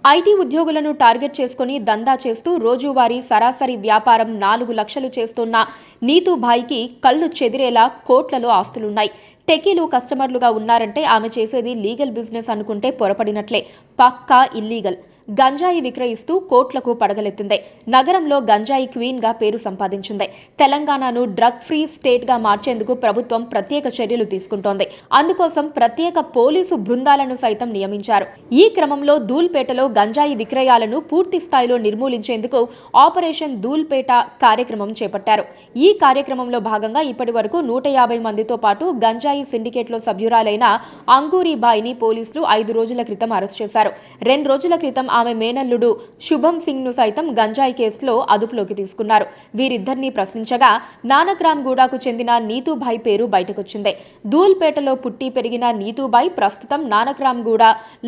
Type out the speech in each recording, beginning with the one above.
IT ఉద్యోగులను target చేసుకుని దందా చేస్తూ రోజువారీ సరాసరి వ్యాపారం 4 లక్షలు చేస్తున్న నీతూభాయ్కి కళ్ళు చెదిరేలా కోట్లలో ఆస్తులున్నాయి. టెకీలు కస్టమర్లుగా ఉన్నారంటే ఆమె చేసేది లీగల్ బిజినెస్ అనుకుంటే పొరపడినట్లే. పక్కా ఇల్లీగల్. గంజాయి విక్రయిస్తూ కోట్లకు పడగలెత్తింది. నగరంలో గంజాయి క్వీన్ గా పేరు సంపాదించింది. తెలంగాణను డ్రగ్ ఫ్రీ స్టేట్ గా మార్చేందుకు ప్రభుత్వం ప్రత్యేక చర్యలు తీసుకుంటోంది. అందుకోసం ప్రత్యేక పోలీసు బృందాలను సైతం నియమించారు. ఈ క్రమంలో ధూల్పేటలో గంజాయి విక్రయాలను పూర్తి స్థాయిలో నిర్మూలించేందుకు ఆపరేషన్ ధూల్పేట కార్యక్రమం చేపట్టారు. ఈ కార్యక్రమంలో భాగంగా ఇప్పటి వరకు 150 మందితో పాటు గంజాయి సిండికేట్లో సభ్యురాలైన అంగూరీబాయిని పోలీసులు 5 రోజుల క్రితం అరెస్ట్ చేశారు. 2 రోజుల క్రితం ఆమె మేనల్లుడు శుభం సింగ్ ను సైతం గంజాయి కేసులో అదుపులోకి తీసుకున్నారు. వీరిద్దరిని ప్రశ్నించగా నానక్రామ్గూడకు చెందిన నీతూభాయ్ పేరు బయటకొచ్చింది. ధూల్పేటలో పుట్టి పెరిగిన నీతూభాయ్ ప్రస్తుతం నానక్రామ్గూడ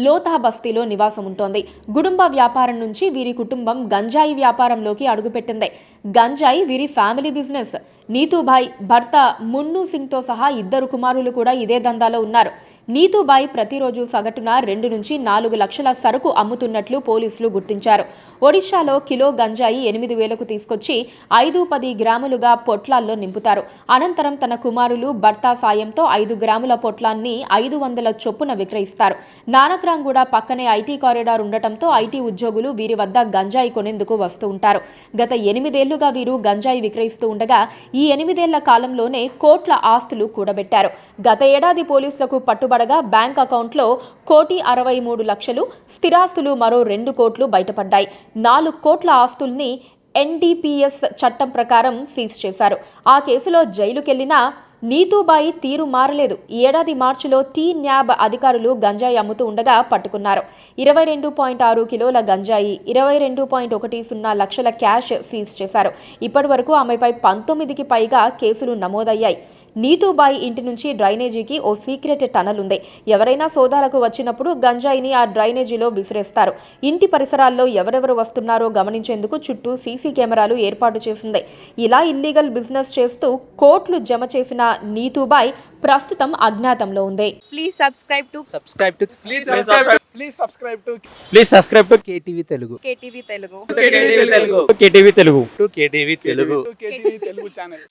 లోతా బస్తీలో నివాసం ఉంటోంది. గుడుంబ వ్యాపారం నుంచి వీరి కుటుంబం గంజాయి వ్యాపారంలోకి అడుగుపెట్టింది. గంజాయి వీరి ఫ్యామిలీ బిజినెస్. నీతూభాయ్ భర్త మున్ను సింగ్ తో సహా 2 కుమారులు కూడా ఇదే దందాలో ఉన్నారు. నీతూభాయ్ ప్రతిరోజు సగటున 2 నుంచి 4 లక్షల సరుకు అమ్ముతున్నట్లు పోలీసులు గుర్తించారు. ఒడిశాలో కిలో గంజాయి 8,000కు తీసుకొచ్చి 5-10 గ్రాములుగా పొట్లాల్లో నింపుతారు. అనంతరం తన కుమారులు భర్త సాయంతో 5 గ్రాముల పొట్లాన్ని 500 చొప్పున విక్రయిస్తారు. నానక్రామ్గూడ పక్కనే ఐటీ కారిడార్ ఉండటంతో ఐటీ ఉద్యోగులు వీరి వద్ద గంజాయి కొనేందుకు వస్తూ ఉంటారు. గత 8 ఏళ్లుగా వీరు గంజాయి విక్రయిస్తూ ఉండగా ఈ 8 ఏళ్ల కాలంలోనే కోట్ల ఆస్తులు కూడబెట్టారు. గత ఏడాది పోలీసులకు పట్టుబడగా బ్యాంక్ అకౌంట్లో 1,63,00,000, స్థిరాస్తులు మరో 2 కోట్లు బయటపడ్డాయి. 4 కోట్ల ఆస్తుల్ని ఎన్డీపీఎస్ చట్టం ప్రకారం సీజ్ చేశారు. ఆ కేసులో జైలుకెళ్లినా నీతూభాయ్ తీరు మారలేదు. ఈ ఏడాది మార్చిలో టీ-న్యాబ్ అధికారులు గంజాయి అమ్ముతూ ఉండగా పట్టుకున్నారు. 22.6 కిలోల గంజాయి, 22.10 లక్షల క్యాష్ సీజ్ చేశారు. ఇప్పటి వరకు ఆమెపై 19కి పైగా కేసులు నమోదయ్యాయి. నీతూభాయ్ ఇంటి నుంచి డ్రైనేజీకి ఓ సీక్రెట్ టనల్ ఉంది. ఎవరైనా సోదాలకు వచ్చినప్పుడు గంజాయిని ఆ డ్రైనేజీలో విసిరేస్తారు. ఇంటి పరిసరాల్లో ఎవరెవరు వస్తున్నారో గమనించేందుకు చుట్టూ సీసీ కెమెరాలు ఏర్పాటు చేసింది. ఇలా ఇల్లీగల్ బిజినెస్ చేస్తూ కోట్లు జమ చేసిన నీతూభాయ్ ప్రస్తుతం అజ్ఞాతంలో ఉంది. Please subscribe to KTV Telugu. KTV Telugu. KTV Telugu channel.